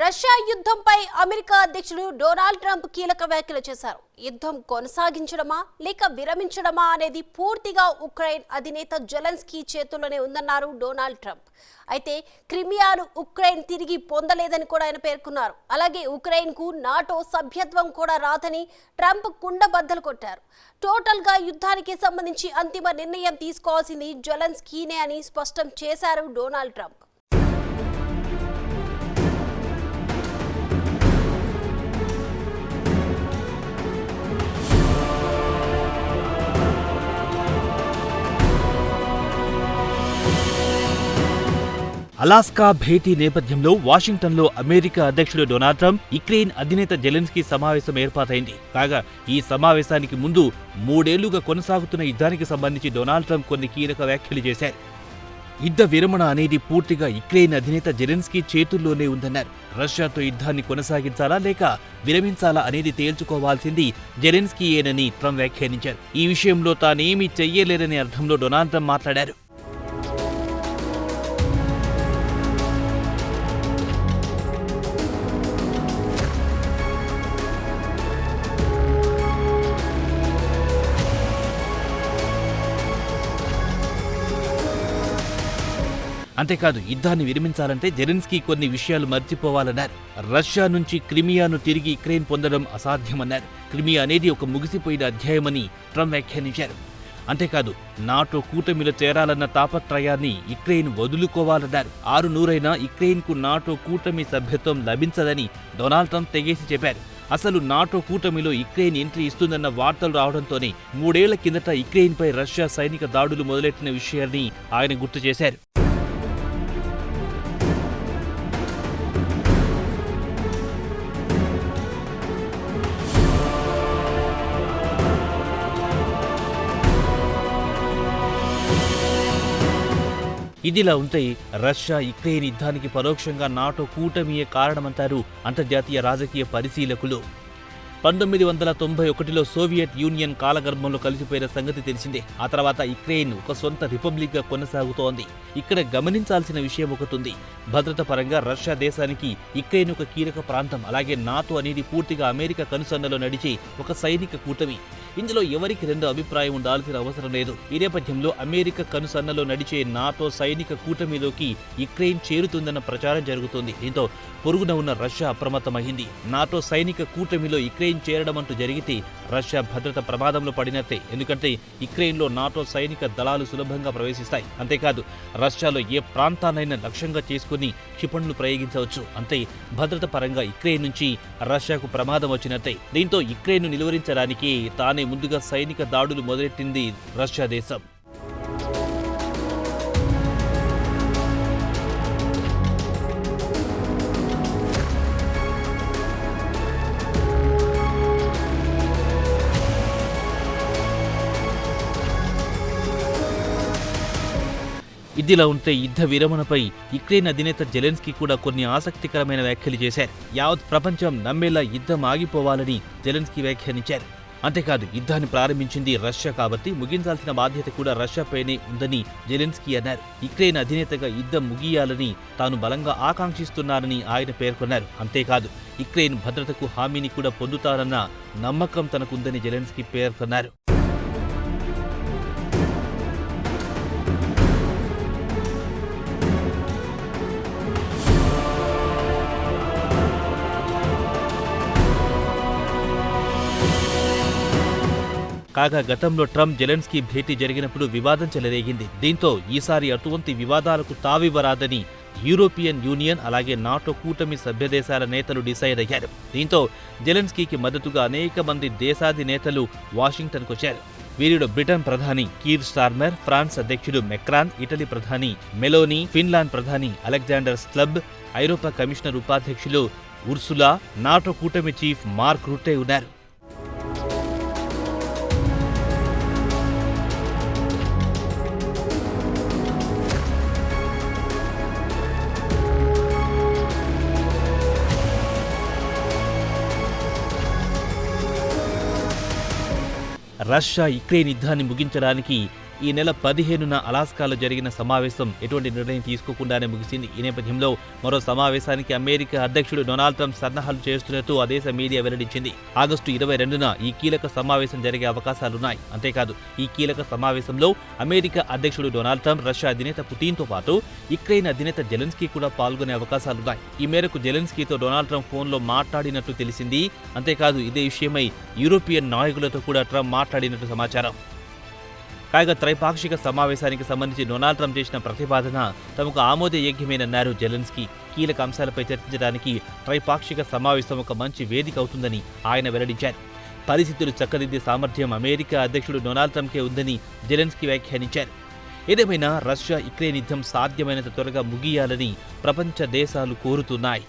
Russia యుద్ధంపై America అధ్యక్షుడు Donald Trump కీలక వ్యాఖ్యలు చేశారు. యుద్ధం కొనసాగించడమా లేక విరమించడమా అనేది పూర్తిగా ఉక్రెయిన్ అధినేత జెలెన్స్కీ చేతుల్లోనే ఉందన్నారు డొనాల్డ్ ట్రంప్. అయితే క్రిమియాను ఉక్రెయిన్ తిరిగి పొందలేదని కూడా ఆయన పేర్కొన్నారు. అలాగే ఉక్రెయిన్కు నాటో సభ్యత్వం కూడా రాదని ట్రంప్ కుండబద్దలు కొట్టారు. టోటల్గా యుద్ధానికి సంబంధించి అంతిమ నిర్ణయం తీసుకోవాల్సింది జెలెన్స్కీనే అని స్పష్టం చేశారు డొనాల్డ్ ట్రంప్. అలాస్కా భేటీ నేపథ్యంలో వాషింగ్టన్లో అమెరికా అధ్యక్షుడు డొనాల్డ్ ట్రంప్, యుక్రెయిన్ అధినేత జెలెన్స్కీ సమావేశం ఏర్పాటైంది. కాగా ఈ సమావేశానికి ముందు 3 ఏళ్లుగా కొనసాగుతున్న యుద్ధానికి సంబంధించి డొనాల్డ్ ట్రంప్ కొన్ని కీలక వ్యాఖ్యలు చేశారు. యుద్ధ విరమణ అనేది పూర్తిగా యుక్రెయిన్ అధినేత జెలెన్స్కీ చేతుల్లోనే ఉందన్నారు. రష్యాతో యుద్ధాన్ని కొనసాగించాలా లేక విరమించాలా అనేది తేల్చుకోవాల్సింది జెలెన్స్కీయేనని ట్రంప్ వ్యాఖ్యానించారు. ఈ విషయంలో తానేమీ చెయ్యలేరనే అర్థంలో డొనాల్డ్ ట్రంప్ మాట్లాడారు. అంతేకాదు, యుద్ధాన్ని విరమించాలంటే జెలెన్స్కీ కొన్ని విషయాలు మర్చిపోవాలన్నారు. రష్యా నుంచి క్రిమియాను తిరిగి యుక్రెయిన్ పొందడం అసాధ్యమన్నారు. క్రిమియా అనేది ఒక ముగిసిపోయిన అధ్యాయమని ట్రంప్ వ్యాఖ్యానించారు. అంతేకాదు, నాటో కూటమిలో చేరాలన్న తాపత్రయాన్ని యుక్రెయిన్ వదులుకోవాలన్నారు. 600 యుక్రెయిన్కు నాటో కూటమి సభ్యత్వం లభించదని డొనాల్డ్ ట్రంప్ తెగేసి చెప్పారు. అసలు నాటో కూటమిలో యుక్రెయిన్ ఎంట్రీ ఇస్తుందన్న వార్తలు రావడంతోనే 3 ఏళ్ల కిందట యుక్రెయిన్పై రష్యా సైనిక దాడులు మొదలెట్టిన విషయాన్ని ఆయన గుర్తు చేశారు. ఇదిలా ఉంటే రష్యా యుక్రెయిన్ యుద్ధానికి పరోక్షంగా నాటో కూటమియే కారణమంటారు అంతర్జాతీయ రాజకీయ పరిశీలకులు. 1991లో సోవియట్ యూనియన్ కాలగర్భంలో కలిసిపోయిన సంగతి తెలిసిందే. ఆ తర్వాత యుక్రెయిన్ ఒక సొంత రిపబ్లిక్గా కొనసాగుతోంది. ఇక్కడ గమనించాల్సిన విషయం ఒకటుంది. భద్రత పరంగా రష్యా దేశానికి యుక్రెయిన్ ఒక కీలక ప్రాంతం. అలాగే నాటో అనేది పూర్తిగా అమెరికా కనుసన్నలో నడిచే ఒక సైనిక కూటమి. ఇందులో ఎవరికి 2 అభిప్రాయం ఉండాల్సిన అవసరం లేదు. ఈ నేపథ్యంలో అమెరికా కనుసన్నలో నడిచే నాటో సైనిక కూటమిలోకి యుక్రెయిన్ చేరుతుందన్న ప్రచారం జరుగుతోంది. దీంతో పొరుగున ఉన్న రష్యా అప్రమత్తమైంది. నాటో సైనిక కూటమిలో యుక్రెయిన్ చేరడం అంటూ జరిగితే రష్యా భద్రత ప్రమాదంలో పడినట్టే. ఎందుకంటే యుక్రెయిన్లో నాటో సైనిక దళాలు సులభంగా ప్రవేశిస్తాయి. అంతేకాదు, రష్యాలో ఏ ప్రాంతాన్నైనా లక్ష్యంగా చేసుకుని క్షిపణులు ప్రయోగించవచ్చు. అంతే, భద్రత పరంగా యుక్రెయిన్ నుంచి రష్యాకు ప్రమాదం వచ్చినట్టే. దీంతో యుక్రెయిన్ను నిలువరించడానికి తానే ముందుగా సైనిక దాడులు మొదలెట్టింది రష్యా దేశం. ఇదిలా ఉంటే యుద్ధ విరమణపై యుక్రెయిన్ అధినేత జెలెన్స్కీ కూడా కొన్ని ఆసక్తికరమైన వ్యాఖ్యలు చేశారు. యావత్ ప్రపంచం నమ్మేలా యుద్ధం ఆగిపోవాలని జెలెన్స్కీ వ్యాఖ్యానించారు. అంతేకాదు, యుద్ధాన్ని ప్రారంభించింది రష్యా కాబట్టి ముగించాల్సిన బాధ్యత కూడా రష్యాపైనే ఉందని జెలెన్స్కీ అన్నారు. యుక్రెయిన్ అధినేతగా యుద్ధం ముగియాలని తాను బలంగా ఆకాంక్షిస్తున్నారని ఆయన పేర్కొన్నారు. అంతేకాదు, యుక్రెయిన్ భద్రతకు హామీని కూడా పొందుతారన్న నమ్మకం తనకుందని జెలెన్స్కీ పేర్కొన్నారు. కాగా గతంలో ట్రంప్ జెలెన్స్కీ భేటీ జరిగినప్పుడు వివాదం చెలరేగింది. దీంతో ఈసారి అటువంటి వివాదాలకు తావివ్వరాదని యూరోపియన్ యూనియన్ అలాగే నాటో కూటమి సభ్యదేశాల నేతలు డిసైడ్ అయ్యారు. దీంతో జెలెన్స్కీకి మద్దతుగా అనేక మంది దేశాధినేతలు వాషింగ్టన్కొచ్చారు. వీరిలో బ్రిటన్ ప్రధాని కీర్ స్టార్మర్, ఫ్రాన్స్ అధ్యక్షుడు మెక్రాన్, ఇటలీ ప్రధాని మెలోనీ, ఫిన్లాండ్ ప్రధాని అలెగ్జాండర్ స్లబ్, ఐరోపా కమిషనర్ ఉపాధ్యక్షులు ఉర్సులా, నాటో కూటమి చీఫ్ మార్క్ రుట్టే ఉన్నారు. రష్యా యుక్రెయిన్ యుద్ధాన్ని ముగించడానికి ఈ నెల 15న అలాస్కాలో జరిగిన సమావేశం ఎటువంటి నిర్ణయం తీసుకోకుండానే ముగిసింది. ఈ నేపథ్యంలో మరో సమావేశానికి అమెరికా అధ్యక్షుడు డొనాల్డ్ ట్రంప్ సన్నాహాలు చేస్తున్నట్టు ఆ దేశ మీడియా వెల్లడించింది. ఆగస్టు 22న ఈ కీలక సమావేశం జరిగే అవకాశాలున్నాయి. అంతేకాదు ఈ కీలక సమావేశంలో అమెరికా అధ్యక్షుడు డొనాల్డ్ ట్రంప్, రష్యా అధినేత పుతిన్తో పాటు ఉక్రెయిన్ అధినేత జెలెన్స్కీ కూడా పాల్గొనే అవకాశాలున్నాయి. ఈ మేరకు జెలెన్స్కీతో డొనాల్డ్ ట్రంప్ ఫోన్లో మాట్లాడినట్టు తెలిసింది. అంతేకాదు ఇదే విషయమై యూరోపియన్ నాయకులతో కూడా ట్రంప్ మాట్లాడినట్టు సమాచారం. కాగా త్రైపాక్షిక సమావేశానికి సంబంధించి డొనాల్డ్ ట్రంప్ చేసిన ప్రతిపాదన తమకు ఆమోదయోగ్యమేనన్నారు జెలెన్స్కీ. కీలక అంశాలపై చర్చించడానికి త్రైపాక్షిక సమావేశం ఒక మంచి వేదిక అవుతుందని ఆయన వెల్లడించారు. పరిస్థితులు చక్కదిద్దే సామర్థ్యం అమెరికా అధ్యక్షుడు డొనాల్డ్ ట్రంప్కే ఉందని జెలెన్స్కీ వ్యాఖ్యానించారు. ఏదేమైనా రష్యా ఉక్రెయిన్ యుద్ధం సాధ్యమైనంత త్వరగా ముగియాలని ప్రపంచ దేశాలు కోరుతున్నాయి.